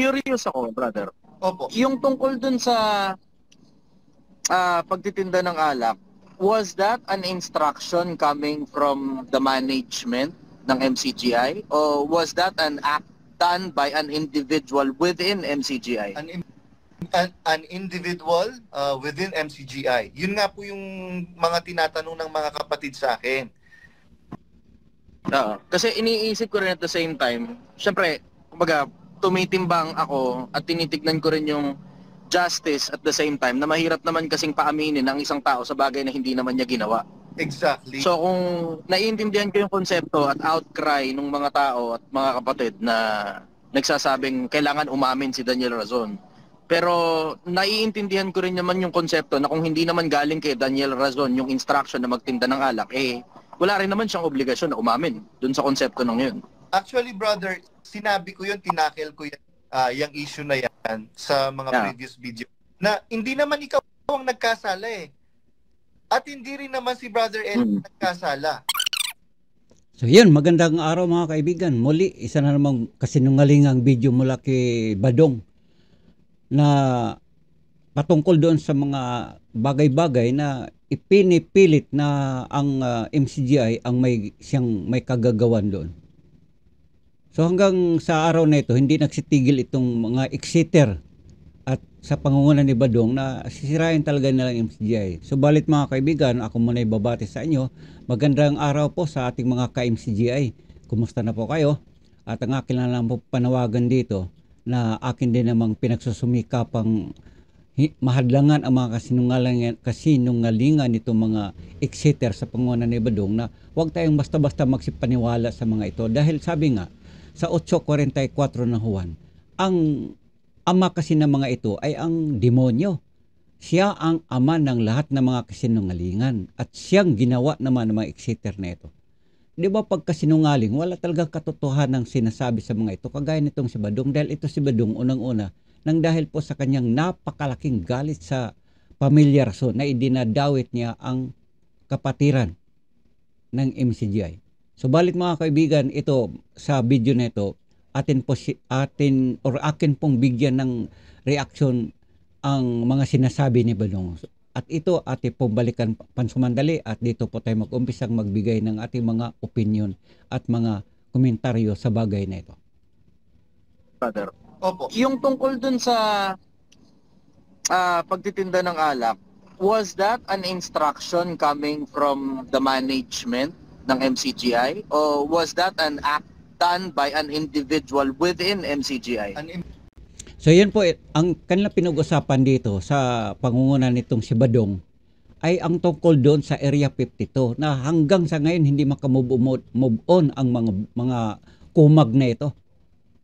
curious ako, brother. Opo. Yung tungkol dun sa pagtitinda ng alak, was that an instruction coming from the management ng MCGI? O was that an act done by an individual within MCGI? An individual within MCGI. Yun nga po yung mga tinatanong ng mga kapatid sa akin. Kasi iniisip ko rin at the same time, syempre, kumbaga, tumitimbang ako at tinitignan ko rin yung justice at the same time na mahirap naman kasing paaminin ng isang tao sa bagay na hindi naman niya ginawa. Exactly. So kung naiintindihan ko yung konsepto at outcry ng mga tao at mga kapatid na nagsasabing kailangan umamin si Daniel Razon. Pero naiintindihan ko rin naman yung konsepto na kung hindi naman galing kay Daniel Razon yung instruction na magtinda ng alak, wala rin naman siyang obligasyon na umamin dun sa konsepto ng yun. Actually, brother, sinabi ko yun, tinakel ko yan, yung issue na yan sa mga previous video. Na hindi naman ikaw ang nagkasala eh. At hindi rin naman si Brother Ed nagkasala. So yun, magandang araw mga kaibigan. Muli, isa na namang kasinungalingang video mula kay Badong na patungkol doon sa mga bagay-bagay na ipinipilit na ang MCGI ang may kagagawan doon. So hanggang sa araw na ito, hindi nagsitigil itong mga exeter at sa pangunguna ni Badong na sisirain talaga nilang MCGI. Subalit mga kaibigan, ako muna ibabati sa inyo. Magandang araw po sa ating mga ka-MCGI. Kumusta na po kayo? At ang akin na lang po panawagan dito na akin din namang pinagsusumikapang mahadlangan ang mga kasinungalingan nitong mga exeter sa pangunguna ni Badong na huwag tayong basta-basta magsipaniwala sa mga ito. Dahil sabi nga, sa 8:44 ng Juan, ang ama kasi ng mga ito ay ang demonyo. Siya ang ama ng lahat ng mga kasinungalingan at siyang ginawa naman ng mga exeter na ito. Di ba pag kasinungaling, wala talagang katotohanan ng sinasabi sa mga ito, kagaya nitong si Badong, dahil ito si Badong unang-una nang dahil po sa kanyang napakalaking galit sa pamilya Razon na idinadawit niya ang kapatiran ng MCGI. So balik mga kaibigan, ito sa video na ito, akin pong bigyan ng reaksyon ang mga sinasabi ni Badong. At ito atin pong balikan pansumandali at dito po tayo mag-umpisang magbigay ng ating mga opinion at mga komentaryo sa bagay na ito. Brother. Opo. Yung tungkol dun sa pagtitinda ng alak, was that an instruction coming from the management ng MCGI? O was that an act done by an individual within MCGI? So yun po, ang kanila pinag-usapan dito sa pangunguna nitong si Badong ay ang tungkol doon sa Area 52 na hanggang sa ngayon hindi makamove on ang mga kumag na ito.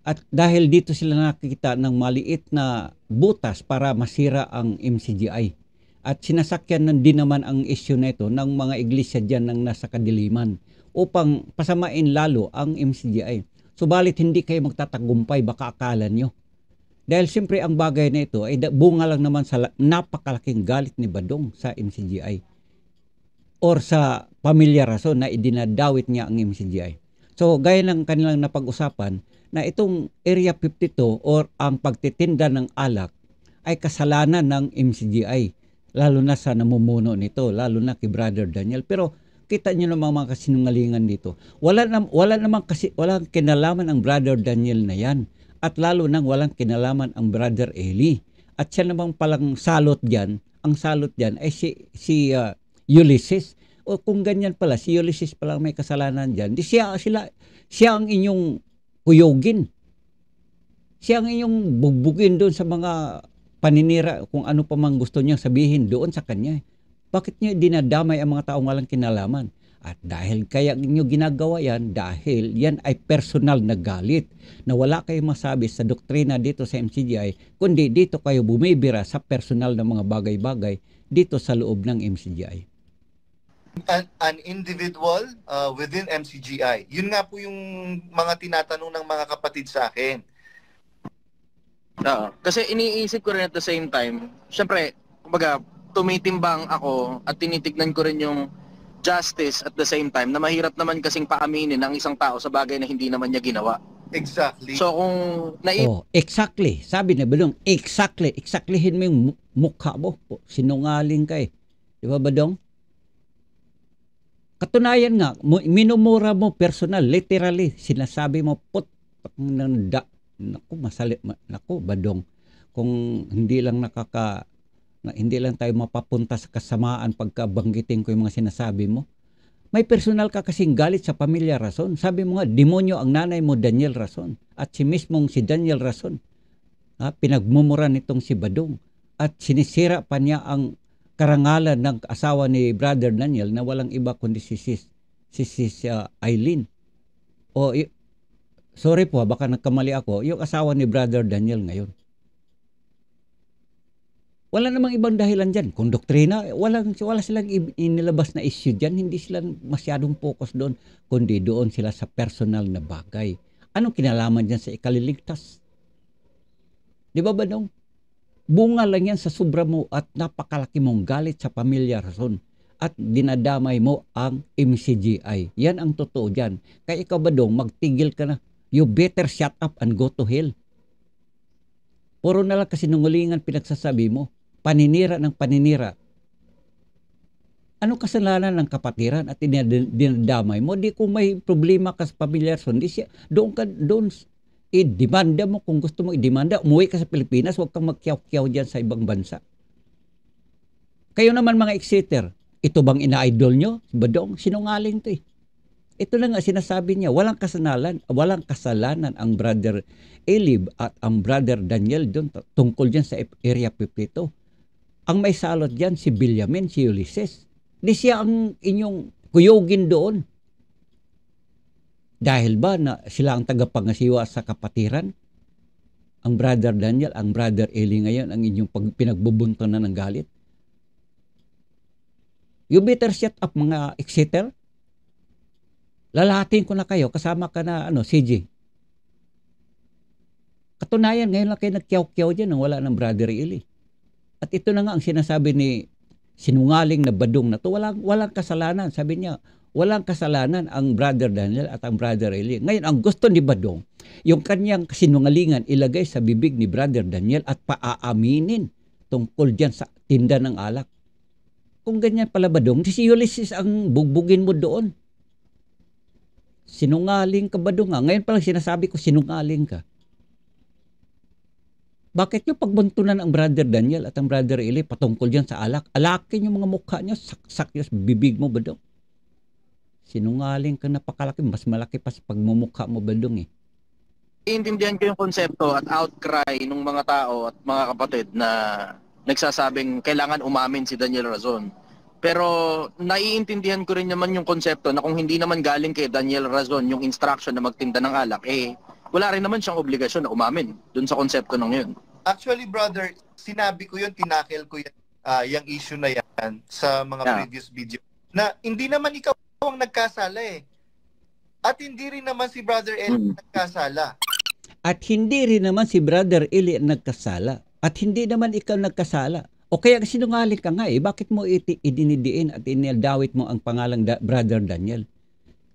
At dahil dito sila nakikita ng maliit na butas para masira ang MCGI. At sinasakyan din naman ang issue na ito ng mga iglesia dyan ng nasa kadiliman upang pasamain lalo ang MCGI. Subalit hindi kayo magtatagumpay, baka akala nyo. Dahil siyempre ang bagay na ito ay bunga lang naman sa napakalaking galit ni Badong sa MCGI or sa pamilya Razon na idinadawit niya ang MCGI. So gaya ng kanilang napag-usapan na itong Area 52 or ang pagtitinda ng alak ay kasalanan ng MCGI, lalo na sa namumuno nito, lalo na kay Brother Daniel. Pero kita nyo naman mga kasinungalingan dito. Walang kinalaman ang Brother Daniel na yan. At lalo nang walang kinalaman ang Brother Eli. At siya namang palang salot dyan, ang salot dyan ay si Ulysses. O kung ganyan pala, si Ulysses palang may kasalanan dyan, siya ang inyong kuyogin. Siya ang inyong bugbugin doon sa mga paninira, kung ano pa mang gusto niya sabihin doon sa kanya. Bakit niya dinadamay ang mga taong walang kinalaman? At dahil kaya niyo ginagawa yan, dahil yan ay personal na galit na wala kayong masabi sa doktrina dito sa MCGI, kundi dito kayo bumibira sa personal na mga bagay-bagay dito sa loob ng MCGI. An individual within MCGI. Yun nga po yung mga tinatanong ng mga kapatid sa akin. Kasi iniisip ko rin at the same time, syempre, kumbaga, tumitimbang ako at tinitignan ko rin yung justice at the same time na mahirap naman kasing paaminin ng isang tao sa bagay na hindi naman niya ginawa. Exactly. So kung Oh, exactly. Sabi na Badong, exactly. Exactlyhin mo yung mukha mo. Sinungaling ka eh. Di ba Badong? Katunayan nga, minumura mo personal, literally. Sinasabi mo, naku, naku, Badong. Kung hindi lang hindi lang tayo mapapunta sa kasamaan pagkabanggitin ko yung mga sinasabi mo. May personal ka kasing galit sa pamilya Rason. Sabi mo nga, demonyo ang nanay mo, Daniel Rason. At si mismong si Daniel Rason, pinagmumura nitong si Badong. At sinisira pa niya ang karangalan ng asawa ni Brother Daniel na walang iba kundi si Eileen. Sorry po, baka nagkamali ako. Yung asawa ni Brother Daniel ngayon. Wala namang ibang dahilan dyan. Kung doktrina, wala silang inilabas na issue dyan. Hindi sila masyadong focus doon, kundi doon sila sa personal na bagay. Anong kinalaman dyan sa ikaliligtas? Di ba Badong? Bunga lang yan sa sobra mo at napakalaki mong galit sa pamilya Rason. At dinadamay mo ang MCGI. Yan ang totoo dyan. Kaya ikaw Badong, magtigil ka na. You better shut up and go to hell. Puro na lang kasinungalingan pinagsasabi mo. Paninira ng paninira. Ano kasalanan ng kapatiran at dinadamay mo? Di kung may problema ka sa pamilya Rason, doon i-demanda mo kung gusto mo i-demanda. Umuwi ka sa Pilipinas, huwag kang magkiyaw-kiyaw dyan sa ibang bansa. Kayo naman mga Exeter, ito bang ina-idol nyo? Badong, sinungaling to eh. Ito lang nga sinasabi niya, walang kasalanan ang Brother Elib at ang Brother Daniel doon tungkol dyan sa Area 52. Ang may salot dyan si Billamin, si Ulysses. Di siya ang inyong kuyugin doon. Dahil ba na sila ang tagapangasiwa sa kapatiran? Ang Brother Daniel, ang Brother Eli ngayon, ang inyong pinagbubuntunan ng galit? You better shut up mga Exeter. Lalahatin ko na kayo, kasama ka na CJ. Katunayan, ngayon lang kayo nagkiyaw-kiyaw dyan nang wala ng Brother Eli. At ito na nga ang sinasabi ni sinungaling na Badong na to, walang kasalanan. Sabi niya, walang kasalanan ang Brother Daniel at ang Brother Eli. Ngayon, ang gusto ni Badong, yung kanyang sinungalingan ilagay sa bibig ni Brother Daniel at paaaminin tungkol dyan sa tinda ng alak. Kung ganyan pala Badong, si Ulysses ang bugbugin mo doon. Sinungaling ka Badong nga. Ngayon pa lang sinasabi ko, sinungaling ka. Bakit nyo pagbuntunan ang Brother Daniel at ang Brother Eli patungkol dyan sa alak? Alakin yung mga mukha nyo, saksak yung bibig mo Badong. Sinungaling ka napakalaki, mas malaki pa sa pagmumukha mo Badong eh. Iintindihan ko yung konsepto at outcry ng mga tao at mga kapatid na nagsasabing kailangan umamin si Daniel Razon. Pero naiintindihan ko rin naman yung konsepto na kung hindi naman galing kay Daniel Razon yung instruction na magtinda ng alak, wala rin naman siyang obligasyon na umamin dun sa konsepto ng yun. Actually, brother, sinabi ko yun, tinakil ko yan, yung issue na yan sa mga previous video. Na hindi naman ikaw ang nagkasala eh. At hindi rin naman si Brother Eli nagkasala. At hindi rin naman si Brother Eli nagkasala. At hindi naman ikaw nagkasala. O kaya sinungaling ka nga eh. Bakit mo idinidiin at inildawit mo ang pangalang Brother Daniel?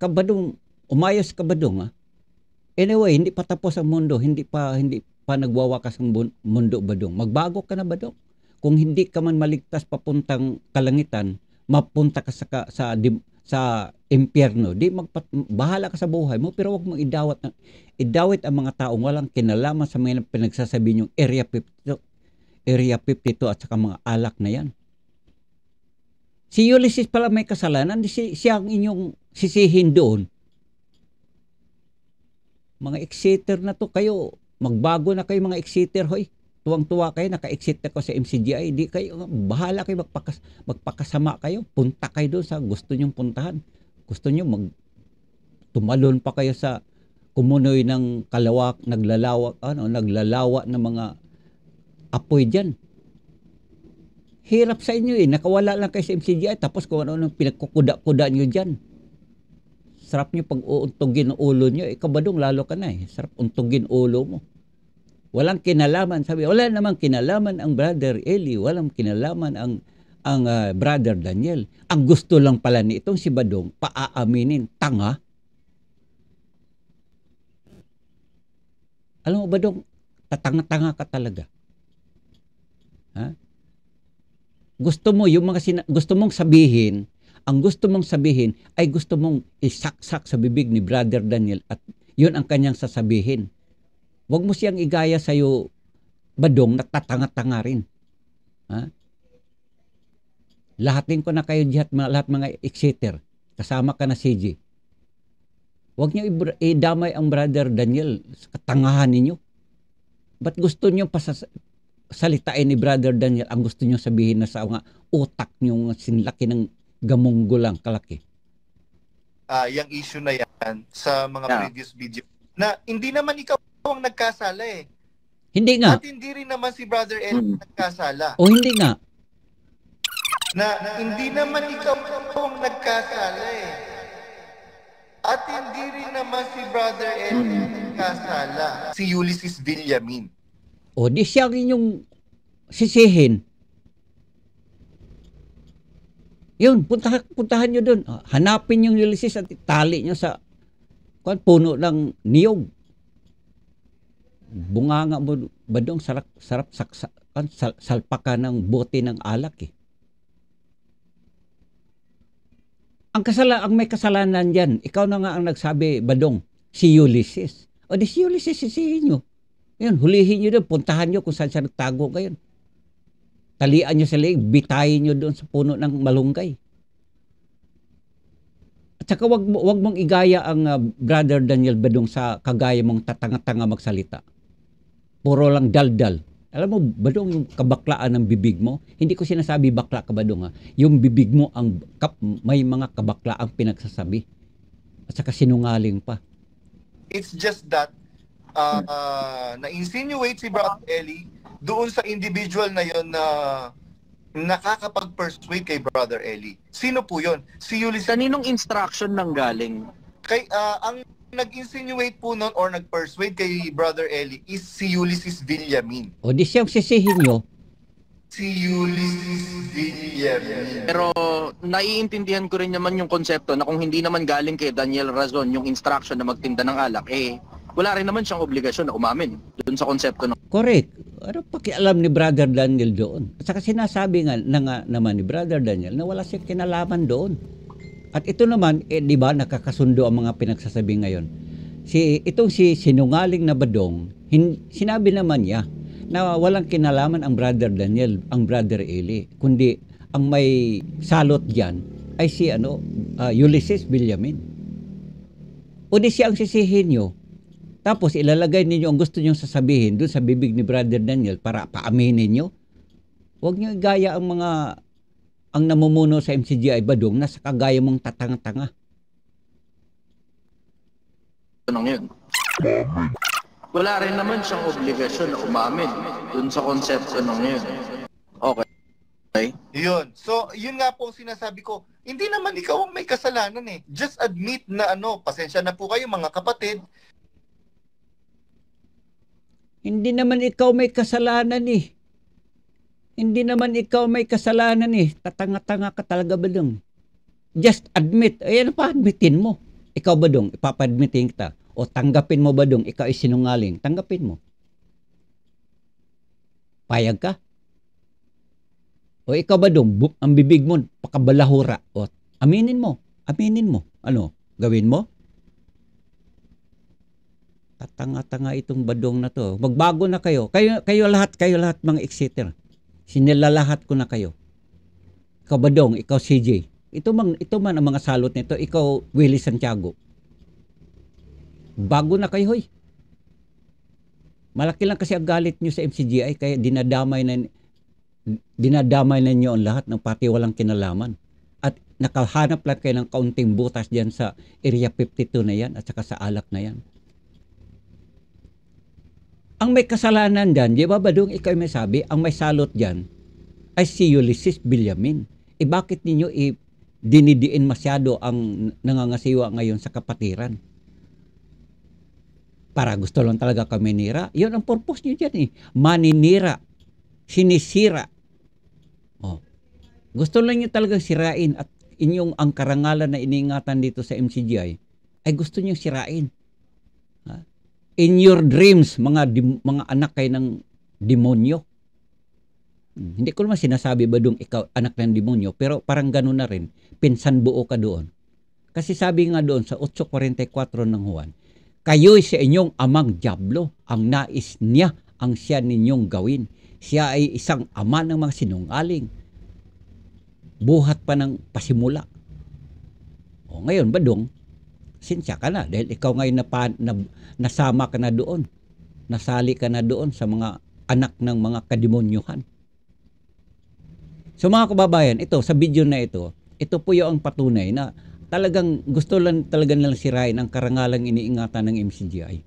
Kabadong, umayos ka Badong ha? Anyway, hindi pa tapos ang mundo. Hindi pa nagwawakas ang mundo Badong. Magbago ka na Badong. Kung hindi ka man maligtas papuntang kalangitan, mapunta ka sa impyerno. Bahala ka sa buhay mo pero wag mong idawit ang mga taong walang kinalaman sa mga pinagsasabi yung Area 52 at saka mga alak na yan. Si Ulysses pala may kasalanan, siya ang inyong sisihin doon. Mga Exeter na to kayo, magbago na kayo mga Exeter hoy. Tuwang-tuwa kayo, naka-exit ako sa MCGI. Di kayo, bahala kayo, magpakasama kayo. Punta kayo doon sa gusto nyong puntahan. Gusto nyo tumalon pa kayo sa kumunoy ng naglalawak ng mga apoy dyan. Hirap sa inyo eh. Nakawala lang kayo sa MCGI tapos kung ano pinagkukuda-kuda nyo dyan. Sarap nyo pag uuntugin ang ulo nyo. Ikaw Badong, lalo ka na eh. Sarap untugin ulo mo. Walang kinalaman. Sabi, wala namang kinalaman ang Brother Eli. Walang kinalaman ang Brother Daniel. Ang gusto lang pala ni itong si Badong, paaaminin. Tanga. Alam mo ba dong, tatanga-tanga ka talaga. Ha? Gusto mo yung mga gusto mong sabihin, ang gusto mong sabihin ay gusto mong isaksak sa bibig ni Brother Daniel at yun ang kanyang sasabihin. Huwag mo siyang igaya sa'yo, Badong, natatanga-tanga rin. Ha? Lahatin ko na kayo diyan, lahat mga exeter. Kasama ka na CJ. Huwag niyo idamay ang Brother Daniel sa katangahan ninyo. Ba't gusto niyo salitain ni Brother Daniel ang gusto niyo sabihin na sa mga utak niyo sinlaki ng gamunggo lang kalaki? Yung issue na yan sa mga previous video na hindi naman ikaw ang nagkasala eh. Hindi nga. At hindi rin naman si Brother Eli nagkasala. O hindi nga. Na hindi naman ikaw ang nagkasala eh. At hindi rin naman si Brother Eli nagkasala. Si Ulysses Villamin. O di siya yung sisihin. Yun, puntahan nyo doon. Hanapin yung Ulysses at itali nyo sa puno ng niyog. Bunganga mo ba doon, sarap salpaka ng bote ng alak eh. Ang may kasalanan dyan, ikaw na nga ang nagsabi, Badong, si Ulysses. O di si Ulysses, sisihin nyo. Yun, hulihin nyo doon, puntahan nyo kung saan siya nagtago ngayon. Talian nyo sa leeg, bitayin nyo doon sa puno ng malunggay. At saka wag mong igaya ang Brother Daniel Badong sa kagaya mong tatanga-tanga magsalita. Puro lang daldal. Alam mo, Badong, yung kabaklaan ng bibig mo, hindi ko sinasabi bakla ka, Badong, ha? Yung bibig mo, may mga kabaklaang pinagsasabi. At saka sinungaling pa. It's just that, na-insinuate si Brother Eli doon sa individual na yon na nakakapag-persuade kay Brother Eli. Sino po yon? Si Ulysses. Kaninong instruction nang galing? Ang nag-insinuate po nun or nag-persuade kay Brother Eli is si Ulysses Villamin. O di siyang sisihin nyo. Si Ulysses Villamin. Pero naiintindihan ko rin naman yung konsepto na kung hindi naman galing kay Daniel Razon yung instruction na magtinda ng alak, wala rin naman siyang obligasyon na umamin doon sa konsepto. Correct. Ano pakialam ni Brother Daniel doon? At saka sinasabi nga naman ni Brother Daniel na wala siyang kinalaman doon. At ito naman, di ba, nakakasundo ang mga pinagsasabi ngayon. Itong si sinungaling na Badong, sinabi naman niya na walang kinalaman ang Brother Daniel, ang Brother Eli, kundi ang may salot diyan ay si Ulysses Villamin. O di siya ang sisihin nyo. Tapos ilalagay ninyo ang gusto nyong sasabihin doon sa bibig ni Brother Daniel para paaminin nyo. Huwag nyo igaya ang namumuno sa MCGI Badong na sa kagaya mong tatanga-tanga. Yun. Wala rin naman siyang obligasyon na umamin dun sa konsepto ng yun. Okay. Yun. So, yun nga po sinasabi ko, hindi naman ikaw ang may kasalanan eh. Just admit na pasensya na po kayo mga kapatid. Hindi naman ikaw may kasalanan eh. Hindi naman ikaw may kasalanan eh. Tatanga-tanga ka talaga, Badong. Just admit. Ayan pa, admitin mo. Ikaw, Badong, ipapa-admitin kita. O tanggapin mo, Badong, ikaw ay sinungaling. Tanggapin mo. Payag ka? O ikaw, Badong, ang bibig mo, pakabalahura. O aminin mo. Aminin mo. Ano? Gawin mo? Tatanga-tanga itong Badong na to. Magbago na kayo. Kayo lahat mga exeter. Sinilalahat ko na kayo. Ikaw Badong, ikaw CJ. Ito man ang mga salot nito. Ikaw Willie Santiago. Bago na kayo, hoy. Malaki lang kasi ang galit nyo sa MCGI kaya dinadamay na nyo ang lahat ng pati walang kinalaman. At nakahanap lang kayo ng kaunting butas diyan sa Area 52 na yan at saka sa alak na yan. Ang may kasalanan dyan, di ba Badong, ikaw may sabi, ang may salot dyan ay si Ulysses Villamin. Bakit ninyo dinidiin masyado ang nangangasiwa ngayon sa kapatiran? Para gusto lang talaga kami nira. Yun ang purpose nyo dyan eh. Maninira. Sinisira. Gusto lang nyo talagang sirain at ang karangalan na iniingatan dito sa MCGI ay gusto nyo sirain. In your dreams, mga anak kayo ng demonyo. Hindi ko naman sinasabi Badong ikaw anak ng demonyo, pero parang gano'n na rin. Pinsan buo ka doon. Kasi sabi nga doon sa 8:44 ng Juan, kayo'y sa inyong amang dyablo, ang nais niya ang siya ninyong gawin. Siya ay isang ama ng mga sinungaling. Buhat pa ng pasimula. O ngayon, Badong, sinsya ka na dahil ikaw ngayon nasama ka na doon. Nasali ka na doon sa mga anak ng mga kademonyuhan. So mga kababayan, ito sa video na ito po yung patunay na talagang gusto lang talaga nilang sirain ang karangalang iniingatan ng MCGI.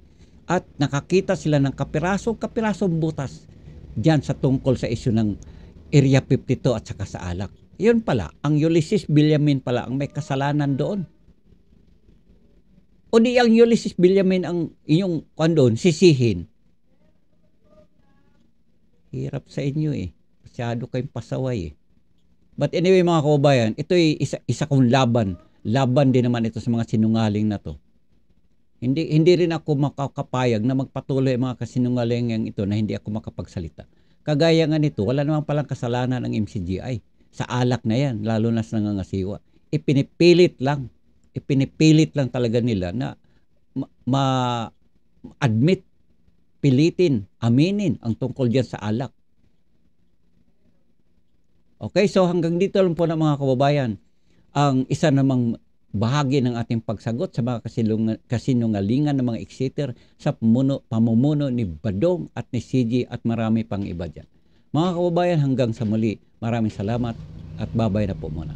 At nakakita sila ng kapirasong butas diyan sa tungkol sa isyu ng Area 52 at saka sa alak. Yun pala, ang Ulysses Villamin pala ang may kasalanan doon. O di ang Ulysses Villamin ang inyong doon, sisihin. Hirap sa inyo eh. Masyado kayong pasaway eh. But anyway mga kababayan, ito ay isa kong laban. Laban din naman ito sa mga sinungaling na to. Hindi rin ako makakapayag na magpatuloy ang mga kasinungalingang ito na hindi ako makapagsalita. Kagaya nga nito, wala naman palang kasalanan ng MCGI. Sa alak na yan, lalo na sa nangangasiwa. Ipinipilit lang talaga nila na ma-admit, pilitin, aminin ang tungkol dyan sa alak. Okay, so hanggang dito lang po na mga kababayan, ang isa namang bahagi ng ating pagsagot sa mga kasinungalingan ng mga exeter sa pamumuno ni Badong at ni CG at marami pang iba dyan. Mga kababayan, hanggang sa muli, maraming salamat at babay na po muna.